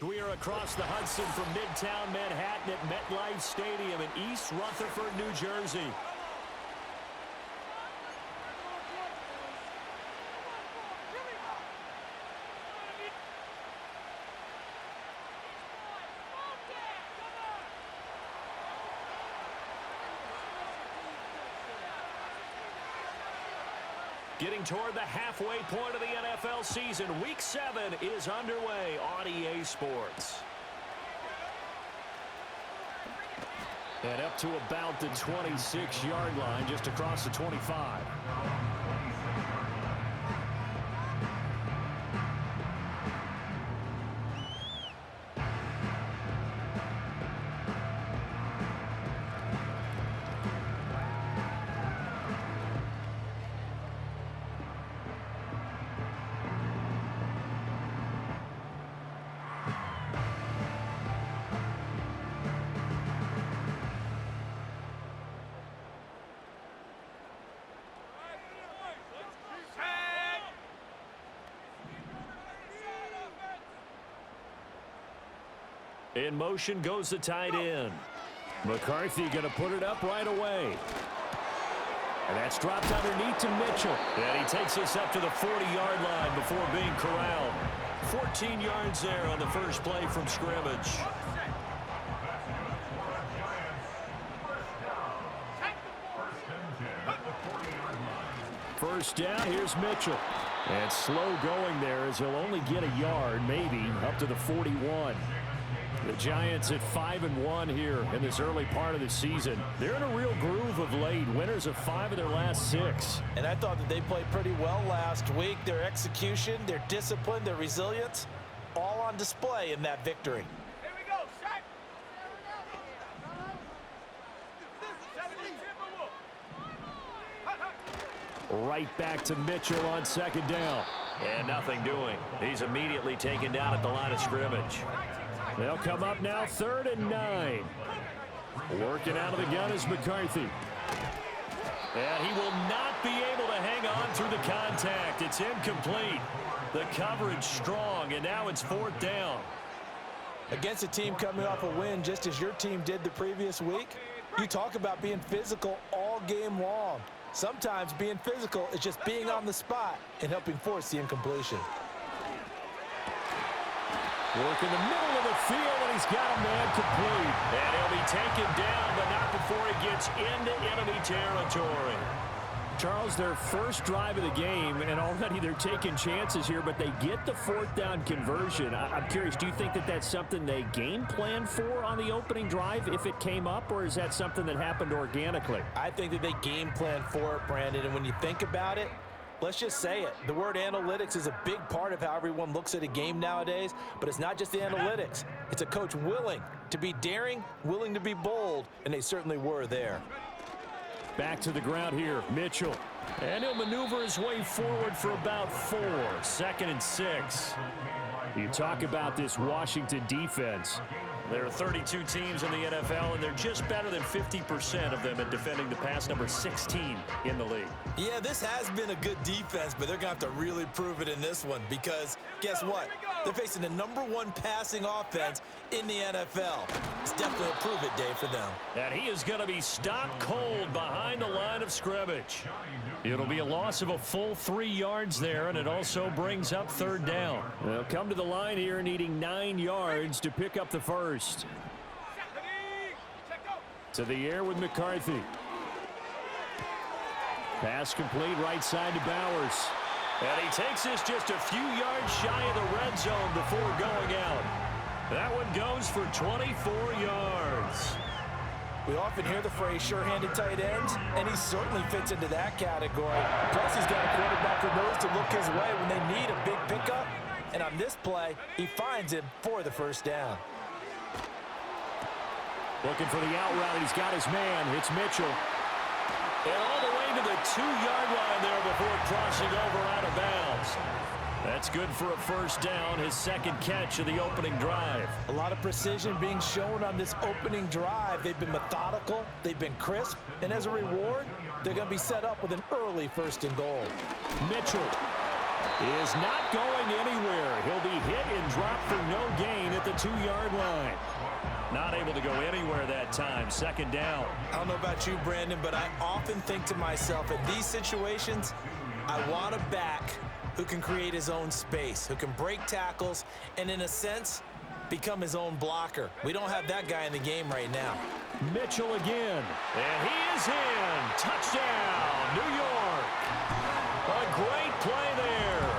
We are across the Hudson from Midtown Manhattan at MetLife Stadium in East Rutherford, New Jersey. Getting toward the halfway point of the NFL season, Week 7 is underway on EA Sports. And up to about the 26-yard line, just across the 25. In motion goes the tight end. McCarthy going to put it up right away. And that's dropped underneath to Mitchell. And he takes us up to the 40-yard line before being corralled. 14 yards there on the first play from scrimmage. First down, here's Mitchell. And slow going there as he'll only get a yard, maybe, up to the 41. The Giants at 5-1 here in this early part of the season. They're in a real groove of late. Winners of 5 of their last 6. And I thought that they played pretty well last week. Their execution, their discipline, their resilience, all on display in that victory. Here we go, Shaq. Right back to Mitchell on second down. And nothing doing. He's immediately taken down at the line of scrimmage. They'll come up now 3rd and 9. Working out of the gun is McCarthy. And he will not be able to hang on through the contact. It's incomplete. The coverage strong, and now it's 4th down. Against a team coming off a win just as your team did the previous week, you talk about being physical all game long. Sometimes being physical is just being on the spot and helping force the incompletion. Work in the middle of the field, and he's got a man complete. And he'll be taken down, but not before he gets into enemy territory. Charles, their first drive of the game, and already they're taking chances here, but they get the 4th down conversion. I'm curious, do you think that that's something they game plan for on the opening drive if it came up, or is that something that happened organically? I think that they game plan for it, Brandon, and when you think about it, let's just say it. The word analytics is a big part of how everyone looks at a game nowadays, but it's not just the analytics. It's a coach willing to be daring, willing to be bold, and they certainly were there. Back to the ground here, Mitchell. And he'll maneuver his way forward for about 4. 2nd and 6. You talk about this Washington defense. There are 32 teams in the NFL, and they're just better than 50% of them at defending the pass, number 16 in the league. Yeah, this has been a good defense, but they're going to have to really prove it in this one because guess what? They're facing the #1 passing offense in the NFL. It's definitely a prove-it day for them. And he is going to be stopped cold behind the line of scrimmage. It'll be a loss of a full 3 yards there, and it also brings up 3rd down. They'll come to the line here needing 9 yards to pick up the first. To the air with McCarthy. Pass complete right side to Bowers. And he takes this just a few yards shy of the red zone before going out. That one goes for 24 yards. We often hear the phrase sure-handed tight ends, and he certainly fits into that category. Plus, he's got a quarterback who knows to look his way when they need a big pickup. And on this play, he finds him for the 1st down. Looking for the out route. He's got his man. It's Mitchell. And all the way to the 2-yard line there before crossing over out of bounds. That's good for a 1st down, his 2nd catch of the opening drive. A lot of precision being shown on this opening drive. They've been methodical, they've been crisp, and as a reward, they're going to be set up with an early 1st and goal. Mitchell. is not going anywhere. He'll be hit and dropped for no gain at the 2-yard line. Not able to go anywhere that time. Second down. I don't know about you, Brandon, but I often think to myself, in these situations, I want a back who can create his own space, who can break tackles, and in a sense, become his own blocker. We don't have that guy in the game right now. Mitchell again. And he is in. Touchdown, New York. A great play there.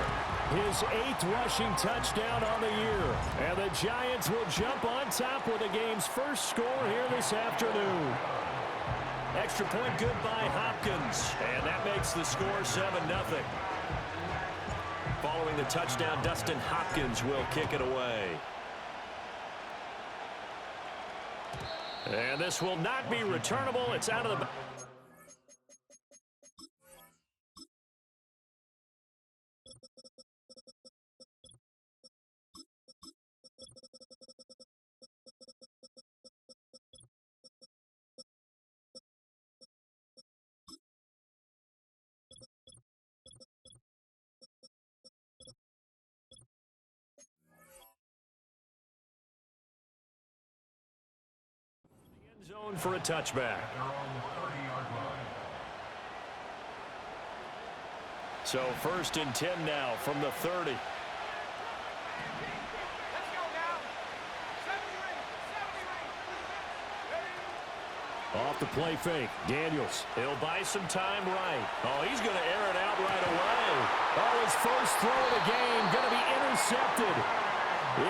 His 8th rushing touchdown on the year. And the Giants will jump on top with the game's first score here this afternoon. Extra point good by Hopkins. And that makes the score 7-0. Following the touchdown, Dustin Hopkins will kick it away. And this will not be returnable. It's out of the... zone for a touchback. So 1st and 10 now from the 30. Off the play fake. Daniels. He'll buy some time right. Oh, he's going to air it out right away. Oh, his first throw of the game going to be intercepted.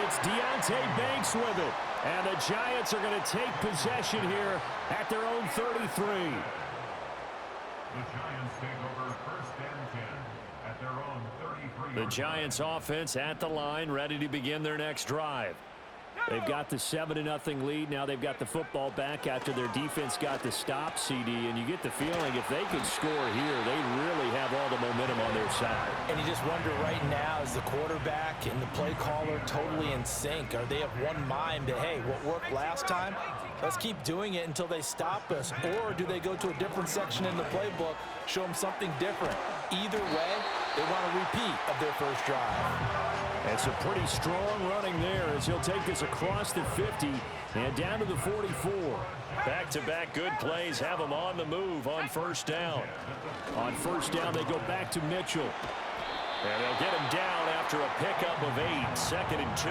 It's Deontay Banks with it. And the Giants are going to take possession here at their own 33. The Giants take over 1st and 10 at their own 33. The Giants offense at the line, ready to begin their next drive. They've got the 7-0 lead. Now they've got the football back after their defense got the stop, CD. And you get the feeling if they can score here, they really have all the momentum on their side. And you just wonder right now, is the quarterback and the play caller totally in sync? Are they of one mind that, hey, what worked last time, let's keep doing it until they stop us? Or do they go to a different section in the playbook, show them something different? Either way, they want a repeat of their first drive. It's a pretty strong running there as he'll take this across the 50 and down to the 44. Back-to-back good plays have them on the move on 1st down. On 1st down, they go back to Mitchell. And they'll get him down after a pickup of 8, 2nd and 2.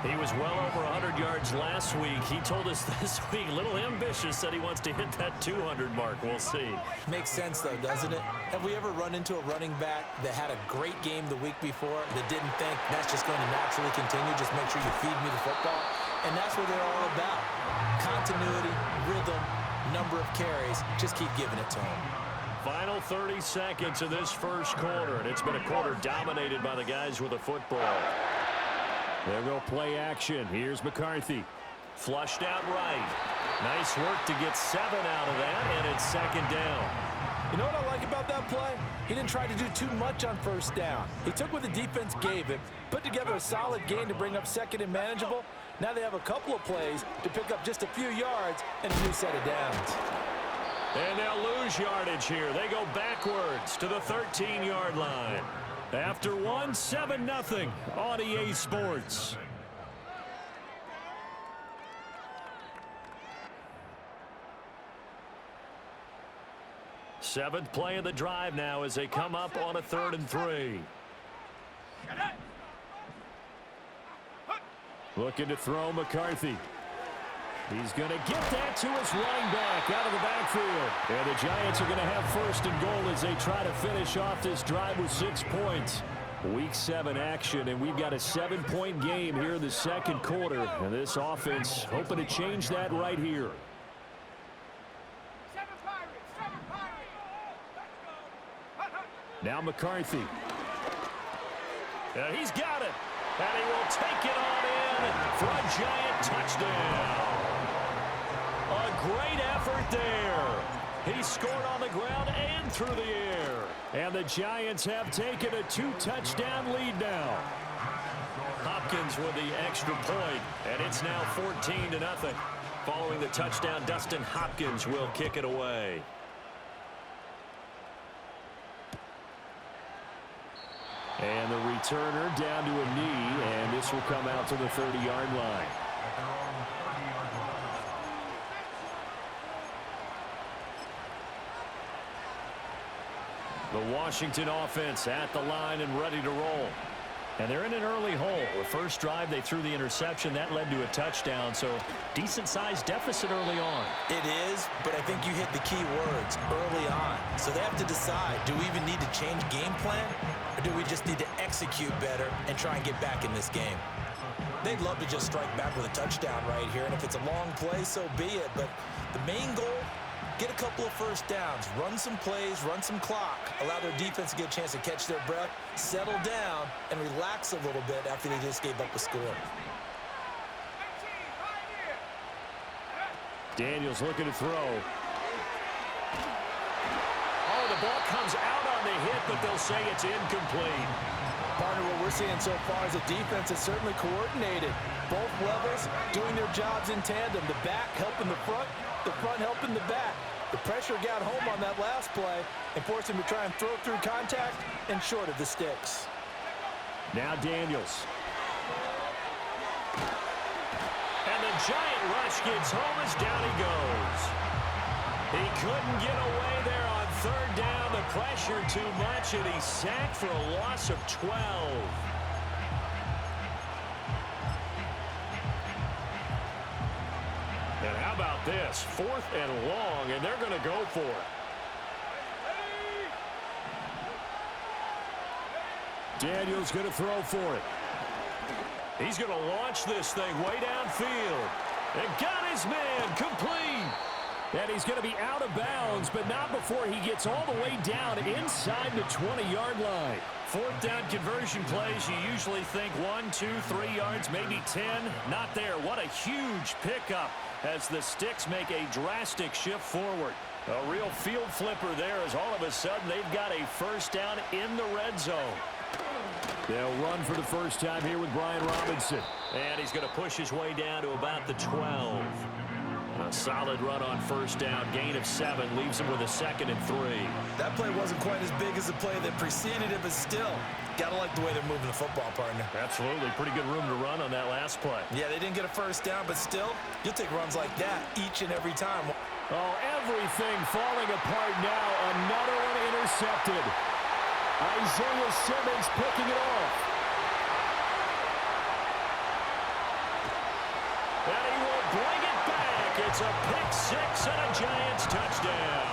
He was well over 100 yards last week. He told us this week, a little ambitious, said he wants to hit that 200 mark. We'll see. Makes sense, though, doesn't it? Have we ever run into a running back that had a great game the week before that didn't think that's just going to naturally continue? Just make sure you feed me the football. And that's what they're all about. Continuity, rhythm, number of carries. Just keep giving it to them. Final 30 seconds of this first quarter, and it's been a quarter dominated by the guys with the football. There go play action. Here's McCarthy. Flushed out right. Nice work to get 7 out of that, and it's 2nd down. You know what I like about that play? He didn't try to do too much on 1st down. He took what the defense gave him, put together a solid gain to bring up 2nd and manageable. Now they have a couple of plays to pick up just a few yards and a new set of downs. And they'll lose yardage here. They go backwards to the 13-yard line. After 7-0 on EA Sports. Seventh play of the drive now as they come up on a 3rd and 3. Looking to throw McCarthy. He's going to get that to his running back out of the backfield. And the Giants are going to have 1st and goal as they try to finish off this drive with 6 points. Week 7 action, and we've got a 7-point game here in the 2nd quarter. And this offense hoping to change that right here. Now McCarthy. He's got it. And he will take it on in for a Giant touchdown. A great effort there. He scored on the ground and through the air. And the Giants have taken a 2-touchdown lead now. Hopkins with the extra point, and it's now 14-0. Following the touchdown, Dustin Hopkins will kick it away. And the returner down to a knee, and this will come out to the 30-yard line. The Washington offense at the line and ready to roll. And they're in an early hole. The first drive, they threw the interception. That led to a touchdown, so decent-sized deficit early on. It is, but I think you hit the key words, early on. So they have to decide, do we even need to change game plan, or do we just need to execute better and try and get back in this game? They'd love to just strike back with a touchdown right here, and if it's a long play, so be it. But the main goal, get a couple of first downs, run some plays, run some clock, allow their defense to get a chance to catch their breath, settle down, and relax a little bit after they just gave up a score. Daniels looking to throw. Oh, the ball comes out on the hit, but they'll say it's incomplete. Partner, what we're seeing so far is a defense is certainly coordinated. Both levels doing their jobs in tandem. The back helping the front helping the back. The pressure got home on that last play and forced him to try and throw through contact and short of the sticks. Now Daniels. And the giant rush gets home as down he goes. He couldn't get away there on third down. The pressure too much, and he's sacked for a loss of 12. And how about this? 4th and long, and they're going to go for it. Daniels going to throw for it. He's going to launch this thing way downfield. And got his man complete. And he's going to be out of bounds, but not before he gets all the way down inside the 20-yard line. 4th down conversion plays, you usually think 1, 2, 3 yards, maybe 10. Not there. What a huge pickup as the sticks make a drastic shift forward. A real field flipper there as all of a sudden they've got a first down in the red zone. They'll run for the first time here with Brian Robinson. And he's going to push his way down to about the 12. A solid run on first down, gain of 7, leaves him with a 2nd and 3. That play wasn't quite as big as the play that preceded it, but still, gotta like the way they're moving the football, partner. Absolutely, pretty good room to run on that last play. Yeah, they didn't get a first down, but still, you'll take runs like that each and every time. Oh, everything falling apart now. Another one intercepted. Isaiah Simmons picking it off. And he will bring it back. It's a pick-6 and a Giants touchdown.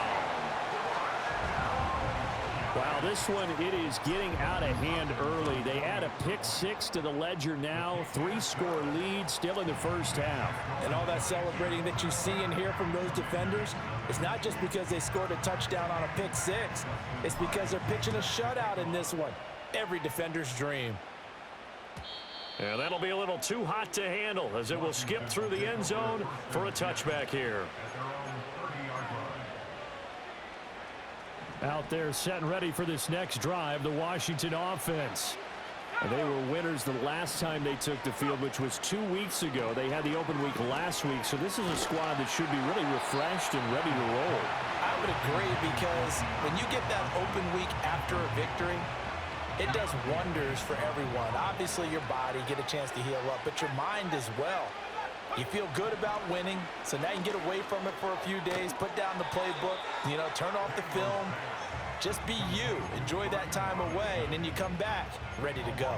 Wow, this one, it is getting out of hand early. They add a pick-6 to the ledger now. 3-score lead still in the first half. And all that celebrating that you see and hear from those defenders, it's not just because they scored a touchdown on a pick-6. It's because they're pitching a shutout in this one. Every defender's dream. And that'll be a little too hot to handle as it will skip through the end zone for a touchback here. Out there set and ready for this next drive, the Washington offense. And they were winners the last time they took the field, which was 2 weeks ago. They had the open week last week, so this is a squad that should be really refreshed and ready to roll. I would agree, because when you get that open week after a victory, it does wonders for everyone. Obviously, your body, get a chance to heal up, but your mind as well. You feel good about winning, so now you can get away from it for a few days, put down the playbook, turn off the film. Just be you. Enjoy that time away, and then you come back ready to go.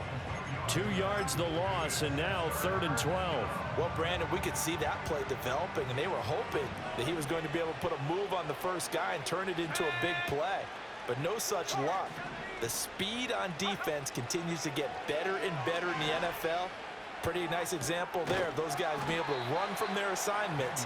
2 yards the loss, and now 3rd and 12. Well, Brandon, we could see that play developing, and they were hoping that he was going to be able to put a move on the first guy and turn it into a big play. But no such luck. The speed on defense continues to get better and better in the NFL. Pretty nice example there of those guys being able to run from their assignments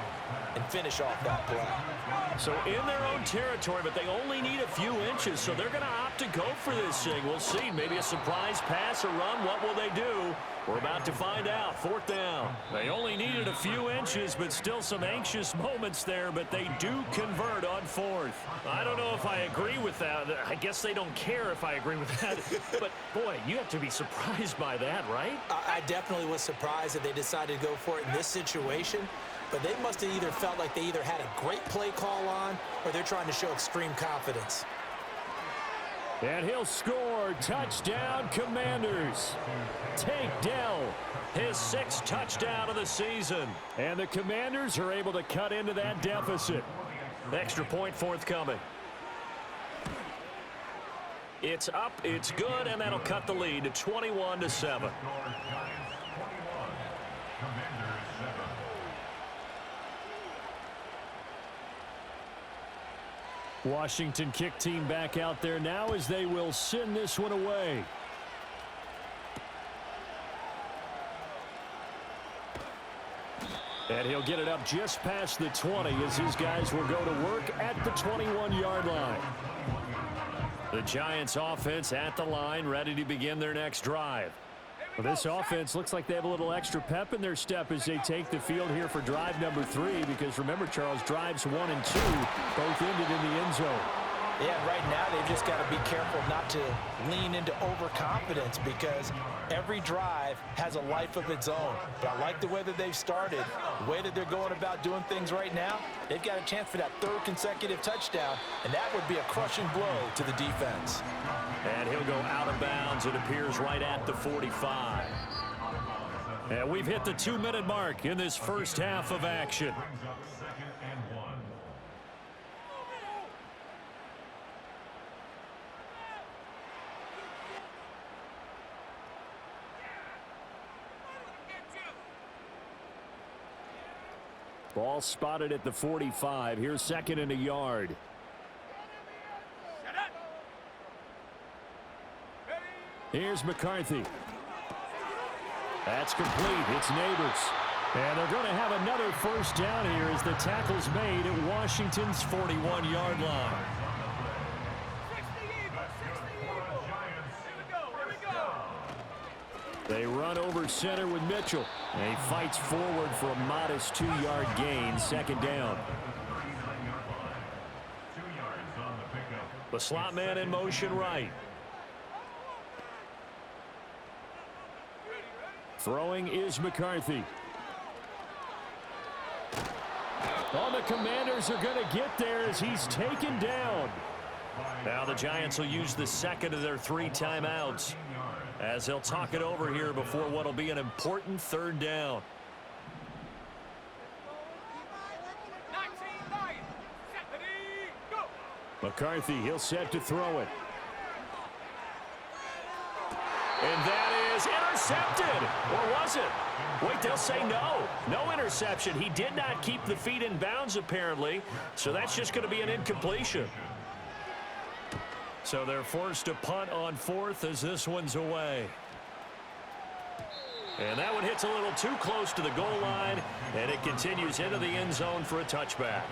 and finish off that play. So in their own territory, but they only need a few inches, so they're going to opt to go for this thing. We'll see. Maybe a surprise pass or run. What will they do? We're about to find out. 4th down. They only needed a few inches, but still some anxious moments there, but they do convert on 4th. I don't know if I agree with that. I guess they don't care if I agree with that. But, boy, you have to be surprised by that, right? I definitely was surprised that they decided to go for it in this situation, but they must have either felt like they either had a great play call on or they're trying to show extreme confidence. And he'll score. Touchdown, Commanders. Tank Dell, his 6th touchdown of the season. And the Commanders are able to cut into that deficit. Extra point forthcoming. It's up, it's good, and that'll cut the lead to 21-7. Washington kick team back out there now as they will send this one away. And he'll get it up just past the 20 as his guys will go to work at the 21-yard line. The Giants offense at the line, ready to begin their next drive. Well, this offense looks like they have a little extra pep in their step as they take the field here for drive number 3, because remember, Charles, drives 1 and 2 both ended in the end zone. Yeah, right now they've just got to be careful not to lean into overconfidence, because every drive has a life of its own. But I like the way that they've started, the way that they're going about doing things right now. They've got a chance for that 3rd consecutive touchdown, and that would be a crushing blow to the defense. And he'll go out of bounds. It appears right at the 45. And we've hit the 2-minute mark in this first half of action. Ball spotted at the 45. Here's 2nd and a yard. Here's McCarthy. That's complete. It's Neighbors. And they're going to have another first down here as the tackle's made at Washington's 41-yard line. They run over center with Mitchell. And he fights forward for a modest 2-yard gain, 2nd down. The slot man in motion right. Throwing is McCarthy. Oh, the Commanders are going to get there as he's taken down. Now the Giants will use the 2nd of their 3 timeouts as they'll talk it over here before what will be an important 3rd down. McCarthy, he'll set to throw it. And that is intercepted. Or was it? Wait, they'll say no. No interception. He did not keep the feet in bounds, apparently. So that's just going to be an incompletion. So they're forced to punt on 4th as this one's away. And that one hits a little too close to the goal line, and it continues into the end zone for a touchback.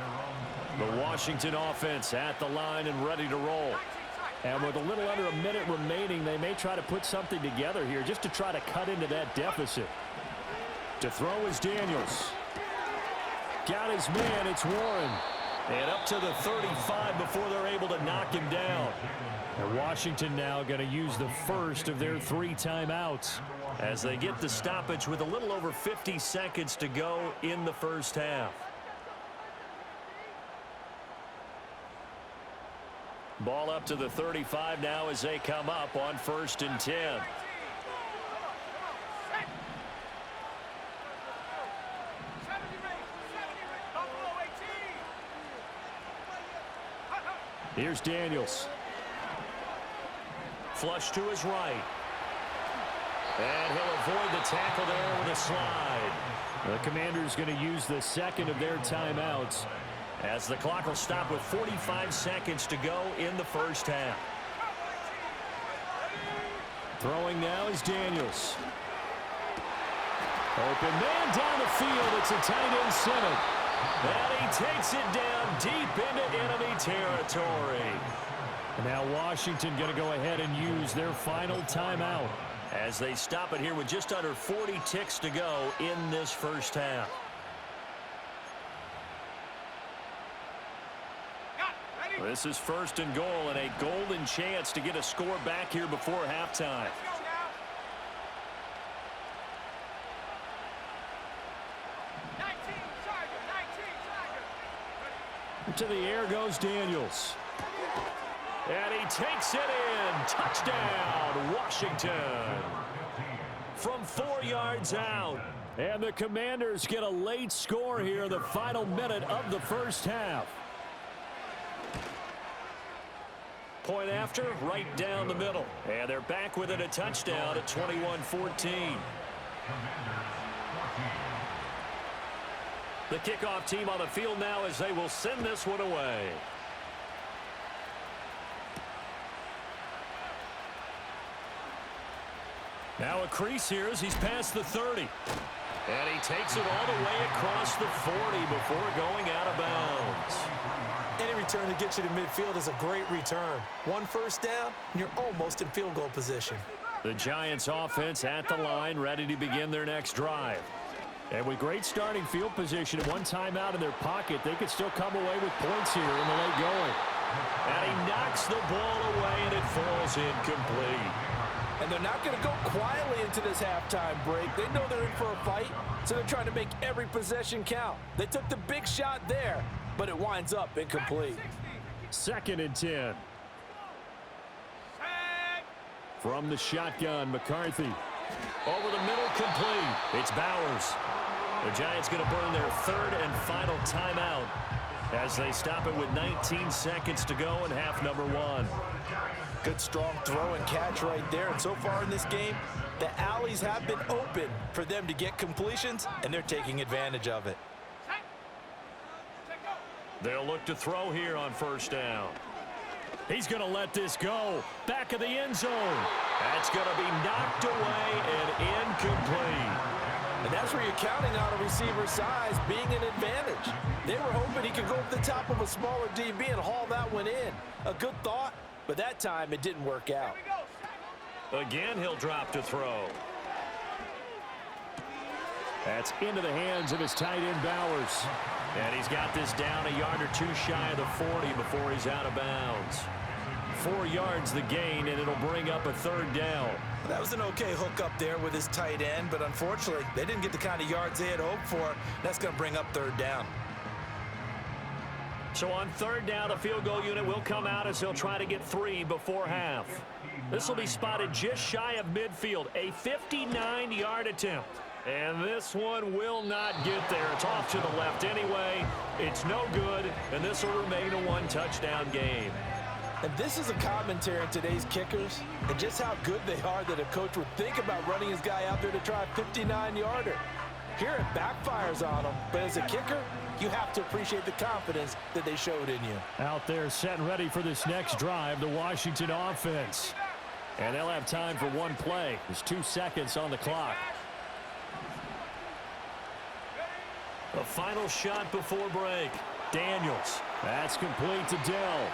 The Washington offense at the line and ready to roll. And with a little under a minute remaining, they may try to put something together here just to try to cut into that deficit. To throw is Daniels. Got his man, it's Warren. And up to the 35 before they're able to knock him down. And Washington now going to use the first of their 3 timeouts as they get the stoppage with a little over 50 seconds to go in the first half. Ball up to the 35 now as they come up on 1st and 10. Here's Daniels. Flush to his right. And he'll avoid the tackle there with a slide. The Commanders going to use the 2nd of their timeouts as the clock will stop with 45 seconds to go in the first half. Throwing now is Daniels. Open man down the field. It's a tight end center. And he takes it down deep into enemy territory. Now Washington going to go ahead and use their final timeout as they stop it here with just under 40 ticks to go in this first half. This is 1st and goal and a golden chance to get a score back here before halftime. To the air goes Daniels. And he takes it in. Touchdown, Washington. From 4 yards out. And the Commanders get a late score here in the final minute of the first half. Point after, right down the middle. And they're back within a touchdown at 21-14. The kickoff team on the field now as they will send this one away. Now a crease here as he's past the 30. And he takes it all the way across the 40 before going out of bounds. Any return that gets you to midfield is a great return. 1 first down, and you're almost in field goal position. The Giants offense at the line, ready to begin their next drive. And with great starting field position and 1 timeout in their pocket, they could still come away with points here in the late going. And he knocks the ball away, and it falls incomplete. And they're not going to go quietly into this halftime break. They know they're in for a fight, so they're trying to make every possession count. They took the big shot there, but it winds up incomplete. 2nd and 10. From the shotgun, McCarthy. Over the middle, complete. It's Bowers. The Giants going to burn their 3rd and final timeout as they stop it with 19 seconds to go in half number 1. Good strong throw and catch right there. And so far in this game, the alleys have been open for them to get completions, and they're taking advantage of it. They'll look to throw here on 1st down. He's going to let this go. Back of the end zone. That's going to be knocked away and incomplete. And that's where you're counting on a receiver's size being an advantage. They were hoping he could go up the top of a smaller DB and haul that one in. A good thought, but that time it didn't work out. Again, he'll drop to throw. That's into the hands of his tight end, Bowers. And he's got this down a yard or 2 shy of the 40 before he's out of bounds. 4 yards the gain, and it'll bring up a 3rd down. That was an okay hook up there with his tight end, but unfortunately, they didn't get the kind of yards they had hoped for. That's going to bring up 3rd down. So on 3rd down, the field goal unit will come out as they'll try to get 3 before half. This will be spotted just shy of midfield, a 59-yard attempt. And this one will not get there. It's off to the left anyway. It's no good, and this will remain a 1-touchdown game. And this is a commentary on today's kickers and just how good they are that a coach would think about running his guy out there to try a 59-yarder. Here it backfires on him, but as a kicker, you have to appreciate the confidence that they showed in you. Out there set and ready for this next drive, the Washington offense. And they'll have time for 1 play. There's 2 seconds on the clock. The final shot before break. Daniels. That's complete to Dell.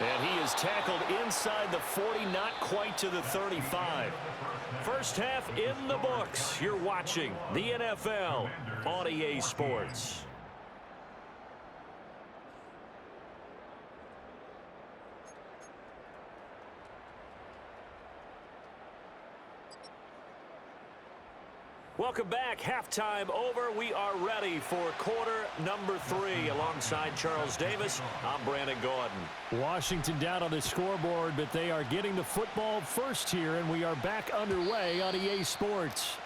And he is tackled inside the 40, not quite to the 35. First half in the books. You're watching the NFL on EA Sports. Welcome back. Halftime over. We are ready for quarter number 3. Alongside Charles Davis, I'm Brandon Gordon. Washington down on the scoreboard, but they are getting the football first here, and we are back underway on EA Sports.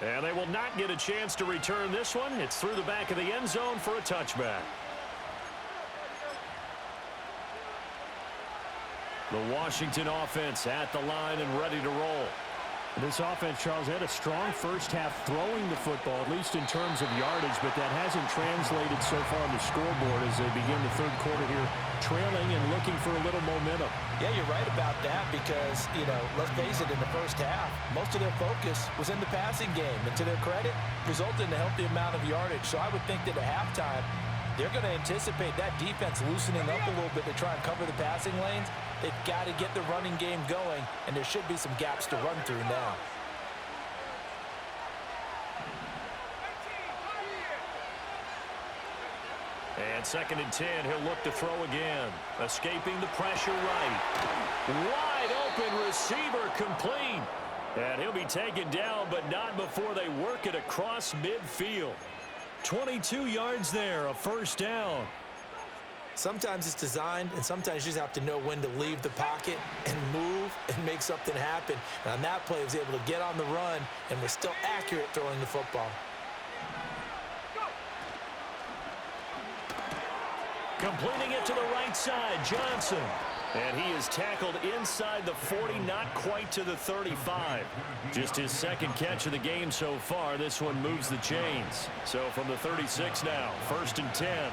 And they will not get a chance to return this one. It's through the back of the end zone for a touchback. The Washington offense at the line and ready to roll. This offense, Charles, had a strong first half throwing the football, at least in terms of yardage, but that hasn't translated so far on the scoreboard as they begin the 3rd quarter here, trailing and looking for a little momentum. Yeah, you're right about that because, let's face it, in the first half, most of their focus was in the passing game. And to their credit, resulted in a healthy amount of yardage. So I would think that at halftime, they're going to anticipate that defense loosening up a little bit to try and cover the passing lanes. They've got to get the running game going, and there should be some gaps to run through now. And 2nd and 10, he'll look to throw again. Escaping the pressure right. Wide open receiver complete. And he'll be taken down, but not before they work it across midfield. 22 yards there, a 1st down. Sometimes it's designed, and sometimes you just have to know when to leave the pocket and move and make something happen. And on that play, he was able to get on the run and was still accurate throwing the football. Completing it to the right side, Johnson. And he is tackled inside the 40, not quite to the 35. Just his second catch of the game so far. This one moves the chains. So from the 36 now, 1st and 10.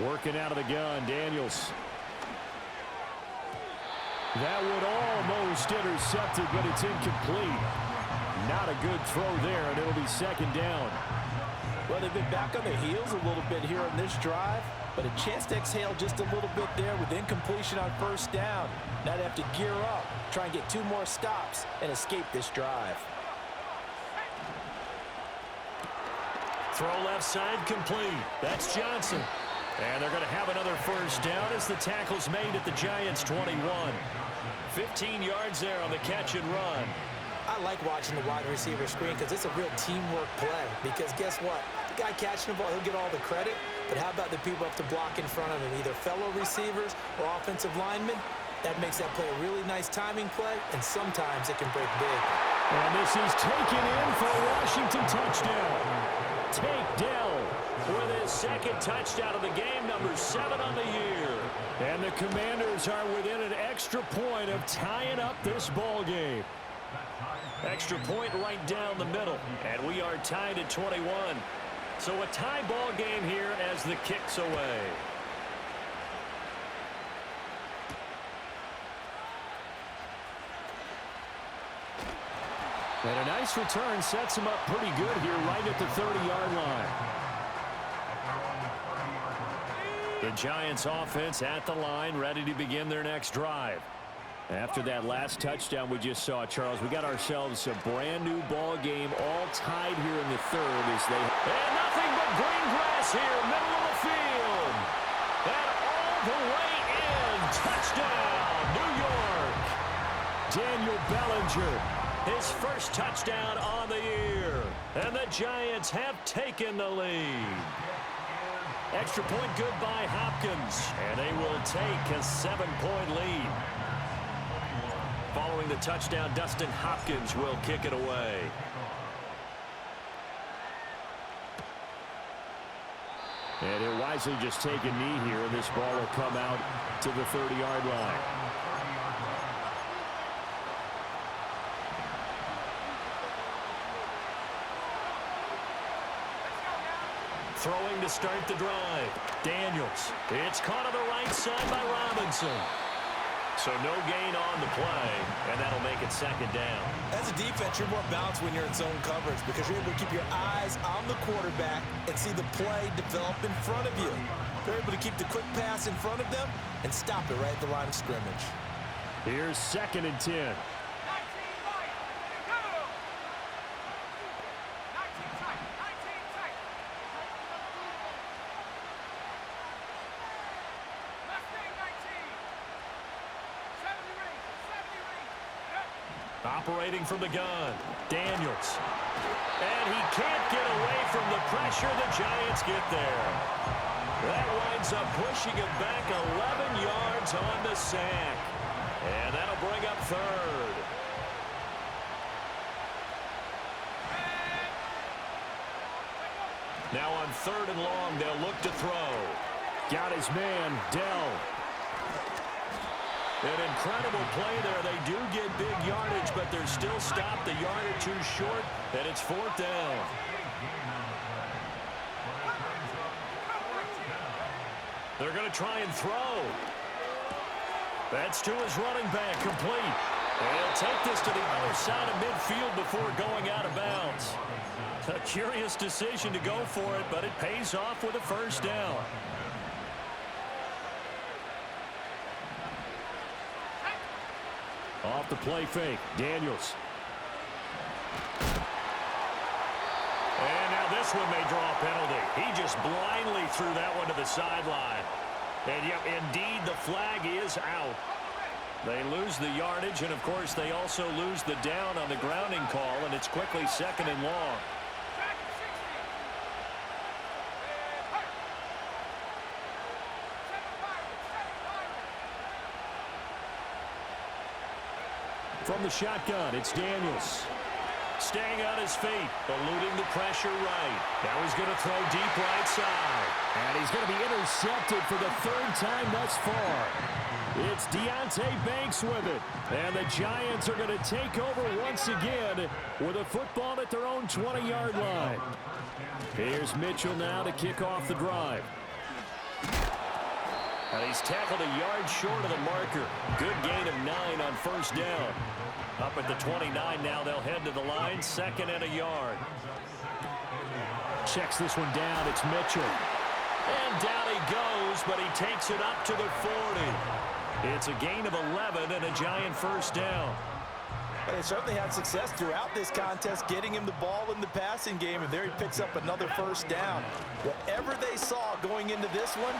Working out of the gun, Daniels. That would almost intercepted, but it's incomplete. Not a good throw there, and it'll be 2nd down. Well, they've been back on their heels a little bit here on this drive, but a chance to exhale just a little bit there with incompletion on 1st down. Now they have to gear up, try and get 2 more stops, and escape this drive. Throw left side complete. That's Johnson. And they're going to have another 1st down as the tackle's made at the Giants' 21. 15 yards there on the catch and run. I like watching the wide receiver screen because it's a real teamwork play. Because guess what? The guy catching the ball, he'll get all the credit. But how about the people up to block in front of him, either fellow receivers or offensive linemen? That makes that play a really nice timing play, and sometimes it can break big. And this is taken in for a Washington touchdown. Takedown with his 2nd touchdown of the game, number 7 on the year. And the Commanders are within an extra point of tying up this ball game. Extra point right down the middle, and we are tied at 21. So a tie ball game here as the kick's away. And a nice return sets him up pretty good here right at the 30-yard line. The Giants offense at the line, ready to begin their next drive. After that last touchdown we just saw, Charles, we got ourselves a brand new ball game, all tied here in the 3rd as they... And nothing but green grass here, middle of the field. And all the way in. Touchdown, New York. Daniel Bellinger, his 1st touchdown on the year. And the Giants have taken the lead. Extra point good by Hopkins. And they will take a 7-point lead. Following the touchdown, Dustin Hopkins will kick it away. And he'll wisely just take a knee here, and this ball will come out to the 30-yard line. Throwing to start the drive. Daniels. It's caught on the right side by Robinson. So no gain on the play, and that'll make it 2nd down. As a defense, you're more balanced when you're in zone coverage because you're able to keep your eyes on the quarterback and see the play develop in front of you. You're able to keep the quick pass in front of them and stop it right at the line of scrimmage. Here's 2nd and 10. Operating from the gun, Daniels. And he can't get away from the pressure. The Giants get there. That winds up pushing him back 11 yards on the sack. And that'll bring up 3rd. Now on 3rd and long, they'll look to throw. Got his man, Dell. An incredible play there. They do get big yardage, but they're still stopped a yard or 2 short, and it's 4th down. They're going to try and throw. That's to his running back, complete. And he'll take this to the other side of midfield before going out of bounds. A curious decision to go for it, but it pays off with a 1st down. Off the play fake, Daniels. And now this one may draw a penalty. He just blindly threw that one to the sideline. And yep, indeed, the flag is out. They lose the yardage, and, of course, they also lose the down on the grounding call, and it's quickly 2nd and long. From the shotgun, it's Daniels. Staying on his feet, eluding the pressure right. Now he's going to throw deep right side. And he's going to be intercepted for the 3rd time thus far. It's Deonte Banks with it. And the Giants are going to take over once again with a football at their own 20-yard line. Here's Mitchell now to kick off the drive. And he's tackled a yard short of the marker. Good gain of 9 on 1st down. Up at the 29 now, they'll head to the line, 2nd and a yard. Checks this one down, it's Mitchell. And down he goes, but he takes it up to the 40. It's a gain of 11 and a Giant 1st down. They certainly had success throughout this contest, getting him the ball in the passing game, and there he picks up another 1st down. Whatever they saw going into this one,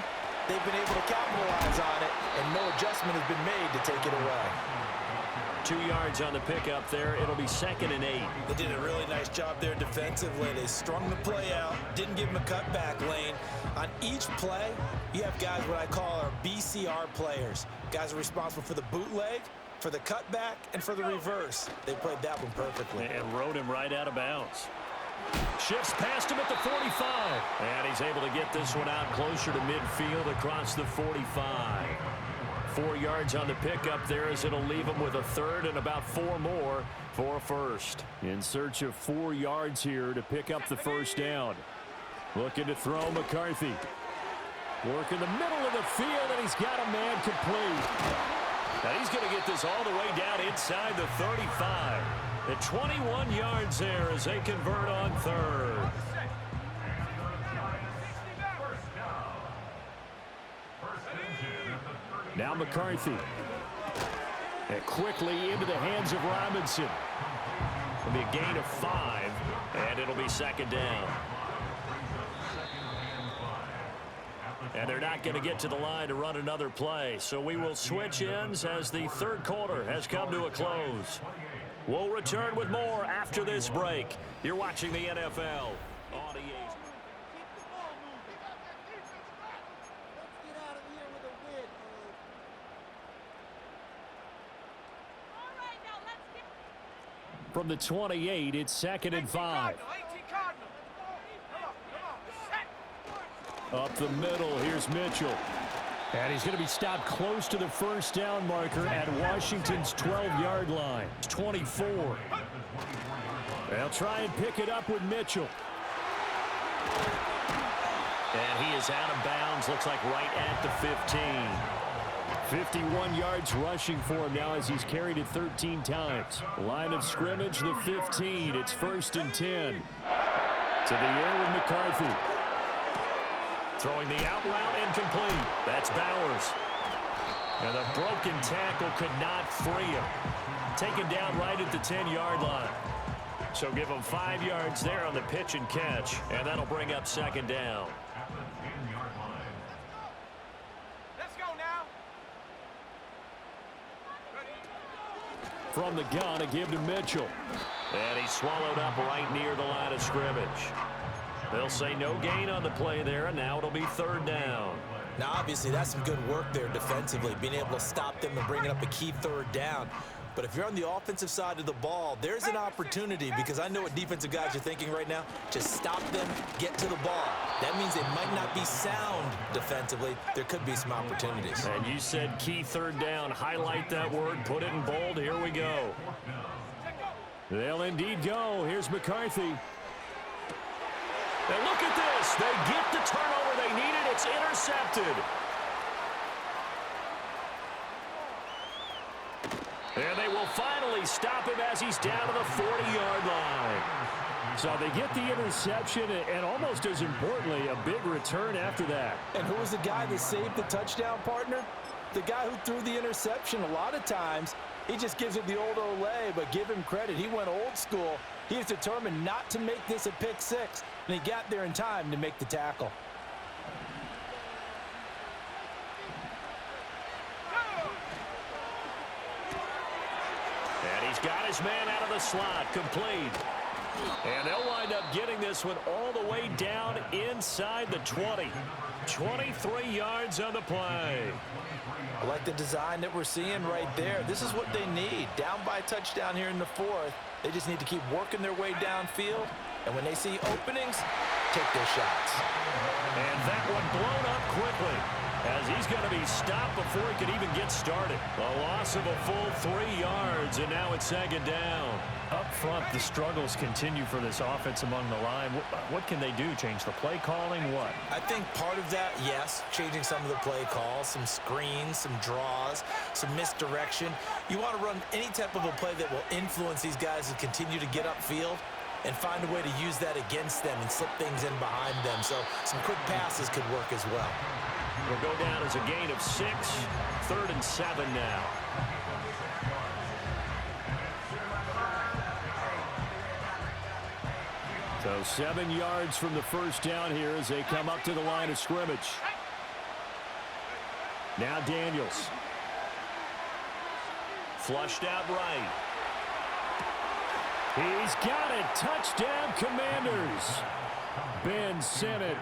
they've been able to capitalize on it, and no adjustment has been made to take it away. 2 yards on the pickup there. It'll be 2nd and 8. They did a really nice job there defensively. They strung the play out, didn't give him a cutback lane. On each play, you have guys what I call our BCR players. Guys are responsible for the bootleg, for the cutback, and for the reverse. They played that one perfectly. And rode him right out of bounds. Shifts past him at the 45. And he's able to get this one out closer to midfield across the 45. 4 yards on the pickup there as it'll leave him with a 3rd and about 4 more for a 1st. In search of 4 yards here to pick up the 1st down. Looking to throw McCarthy. Work in the middle of the field, and he's got a man complete. Now he's going to get this all the way down inside the 35. At 21 yards there as they convert on 3rd. Now McCarthy. And quickly into the hands of Robinson. It'll be a gain of 5, and it'll be 2nd down. And they're not going to get to the line to run another play, so we will switch ends as the 3rd quarter has come to a close. We'll return with more after this break. You're watching the NFL on EA. From the 28, it's 2nd and 5. Up the middle, here's Mitchell. And he's going to be stopped close to the 1st down marker at Washington's 12-yard line. It's 24. They'll try and pick it up with Mitchell. And he is out of bounds, looks like right at the 15. 51 yards rushing for him now as he's carried it 13 times. Line of scrimmage, the 15. It's 1st and 10. To the air with McCarthy. Throwing the out route incomplete. That's Bowers. And the broken tackle could not free him. Taken down right at the 10-yard line. So give him 5 yards there on the pitch and catch. And that'll bring up 2nd down. From the gun, a give to Mitchell. And he's swallowed up right near the line of scrimmage. They'll say no gain on the play there, and now it'll be 3rd down. Now, obviously, that's some good work there defensively, being able to stop them and bringing up a key 3rd down. But if you're on the offensive side of the ball, there's an opportunity, because I know what defensive guys are thinking right now. Just stop them, get to the ball. That means they might not be sound defensively. There could be some opportunities. And you said key 3rd down. Highlight that word, put it in bold. Here we go. They'll indeed go. Here's McCarthy. And look at this. They get the turnover they needed. It's intercepted. And they will finally stop him as he's down to the 40-yard line. So they get the interception, and almost as importantly, a big return after that. And who was the guy that saved the touchdown, partner? The guy who threw the interception. A lot of times, he just gives it the old Olay, but give him credit. He went old school. He was determined not to make this a pick 6, and he got there in time to make the tackle. got his man out of the slot, complete. And they'll wind up getting this one all the way down inside the 20. 23 yards on the play. I like the design that we're seeing right there. This is what they need. Down by a touchdown here in the fourth. They just need to keep working their way downfield. And when they see openings, take their shots. And that one blown up quickly, as he's going to be stopped before he could even get started. A loss of a full 3 yards, and now it's second down. Up front, the struggles continue for this offense among the line. What can they do? Change the play calling? What? I think part of that, yes, changing some of the play calls, some screens, some draws, some misdirection. You want to run any type of a play that will influence these guys to continue to get upfield and find a way to use that against them and slip things in behind them. So some quick passes could work as well. It'll go down as a gain of 6. 3rd and 7 now. So 7 yards from the first down here as they come up to the line of scrimmage. Now Daniels. Flushed out right. He's got it. Touchdown, Commanders. Ben Simmons,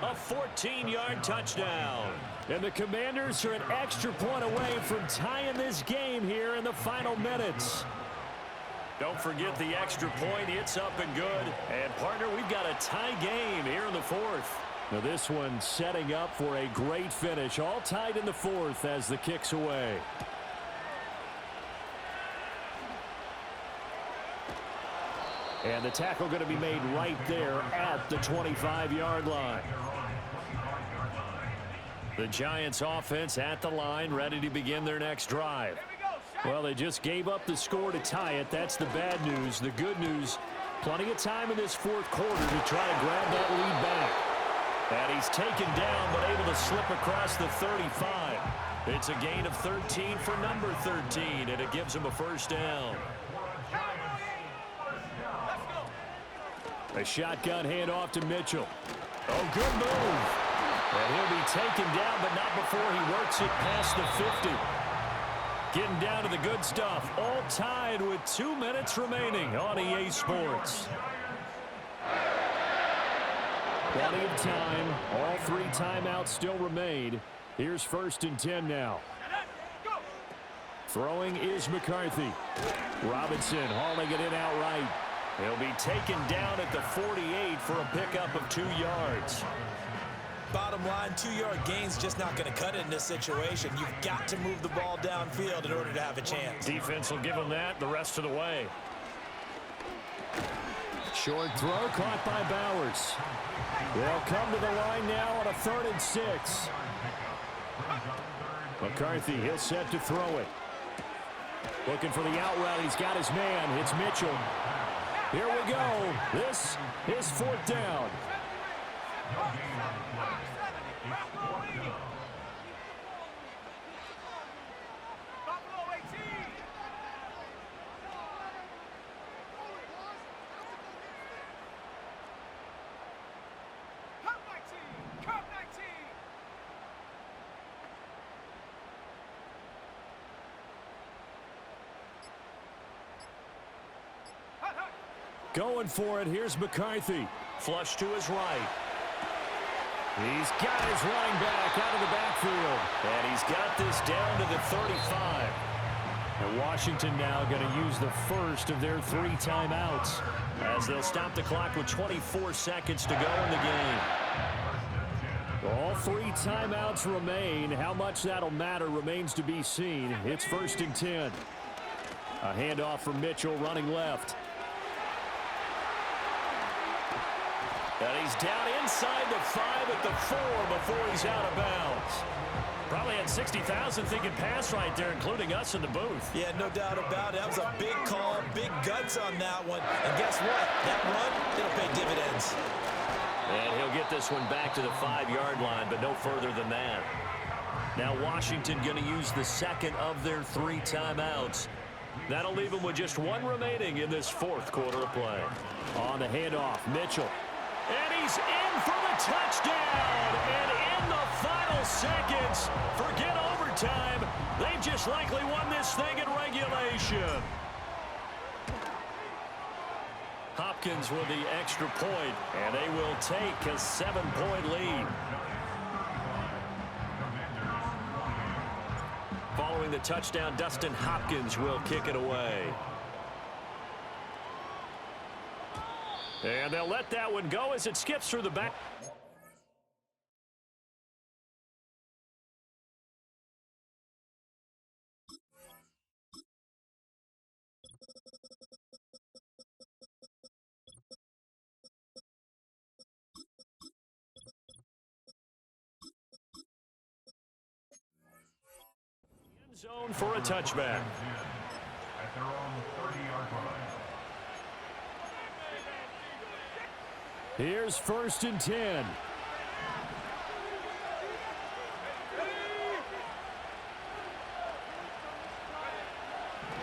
a 14-yard touchdown. And the Commanders are an extra point away from tying this game here in the final minutes. Don't forget the extra point. It's up and good. And, partner, we've got a tie game here in the fourth. Now this one setting up for a great finish. All tied in the fourth as the kick's away. And the tackle going to be made right there at the 25-yard line. The Giants offense at the line, ready to begin their next drive. Well, they just gave up the score to tie it. That's the bad news. The good news, plenty of time in this fourth quarter to try to grab that lead back. And he's taken down, but able to slip across the 35. It's a gain of 13 for number 13, and it gives him a first down. A shotgun handoff to Mitchell. Oh, good move. And he'll be taken down, but not before he works it past the 50. Getting down to the good stuff. All tied with 2 minutes remaining on EA Sports. Plenty of time. All 3 timeouts still remain. Here's 1st and 10 now. Throwing is McCarthy. Robinson hauling it in outright. He'll be taken down at the 48 for a pickup of 2 yards. Bottom line, 2-yard gain's just not going to cut it in this situation. You've got to move the ball downfield in order to have a chance. Defense will give them that the rest of the way. Short throw caught by Bowers. They'll come to the line now on a 3rd and 6. McCarthy, he'll set to throw it. Looking for the out route. He's got his man. It's Mitchell. Here we go. This is 4th down. Going for it. Here's McCarthy. Flush to his right. He's got his running back out of the backfield. And he's got this down to the 35. And Washington now going to use the first of their 3 timeouts as they'll stop the clock with 24 seconds to go in the game. All 3 timeouts remain. How much that'll matter remains to be seen. It's 1st and 10. A handoff from Mitchell running left. And he's down inside the 5 at the 4 before he's out of bounds. Probably had 60,000 thinking pass right there, including us in the booth. Yeah, no doubt about it. That was a big call, big guts on that one. And guess what? That run, it'll pay dividends. And he'll get this one back to the 5-yard line, but no further than that. Now Washington going to use the second of their 3 timeouts. That'll leave them with just 1 remaining in this 4th quarter of play. On the handoff, Mitchell. And he's in for the touchdown. And in the final seconds, forget overtime. They've just likely won this thing in regulation. Hopkins with the extra point, and they will take a 7-point lead. Following the touchdown, Dustin Hopkins will kick it away. And they'll let that one go as it skips through the back. End zone for a touchback. At their own 30-yard line. Here's 1st and 10.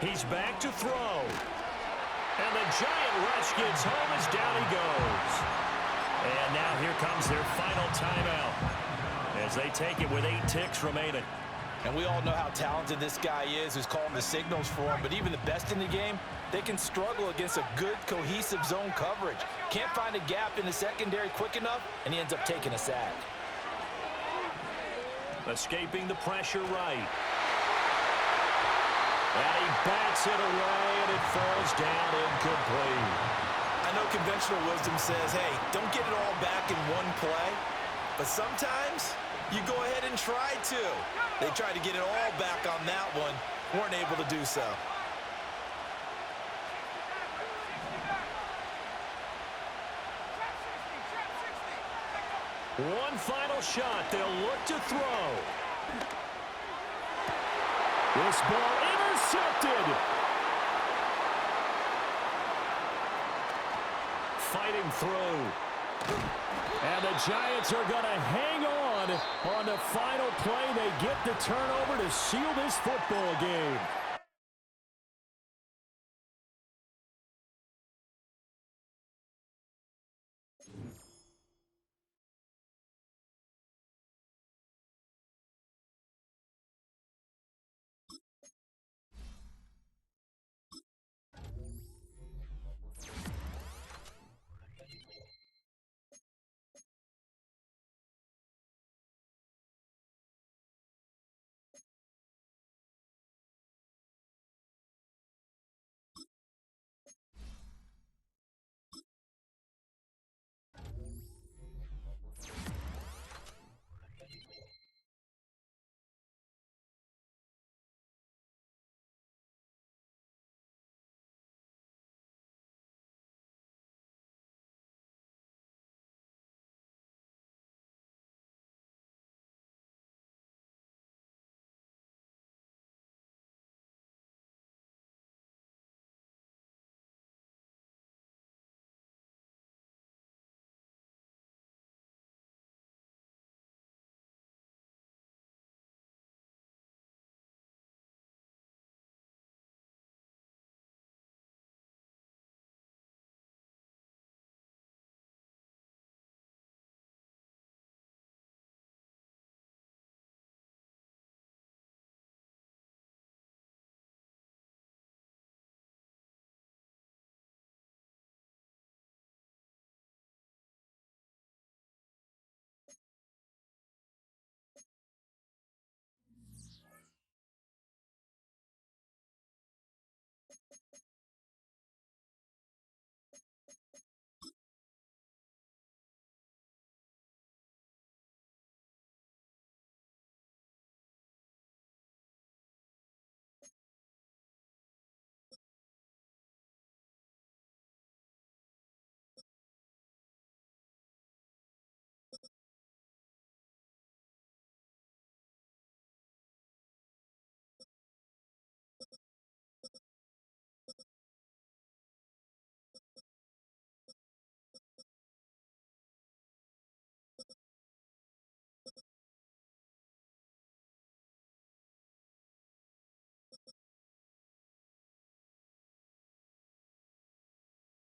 He's back to throw. And the giant rush gets home as down he goes. And now here comes their final timeout as they take it with 8 ticks remaining. And we all know how talented this guy is who's calling the signals for him, but even the best in the game, they can struggle against a good, cohesive zone coverage. Can't find a gap in the secondary quick enough, and he ends up taking a sack. Escaping the pressure right. And he bats it away, and it falls down incomplete. I know conventional wisdom says, hey, don't get it all back in one play, but sometimes you go ahead and try to. They tried to get it all back on that one, weren't able to do so. One final shot. They'll look to throw. This ball intercepted. Fighting through. And the Giants are going to hang on the final play. They get the turnover to seal this football game.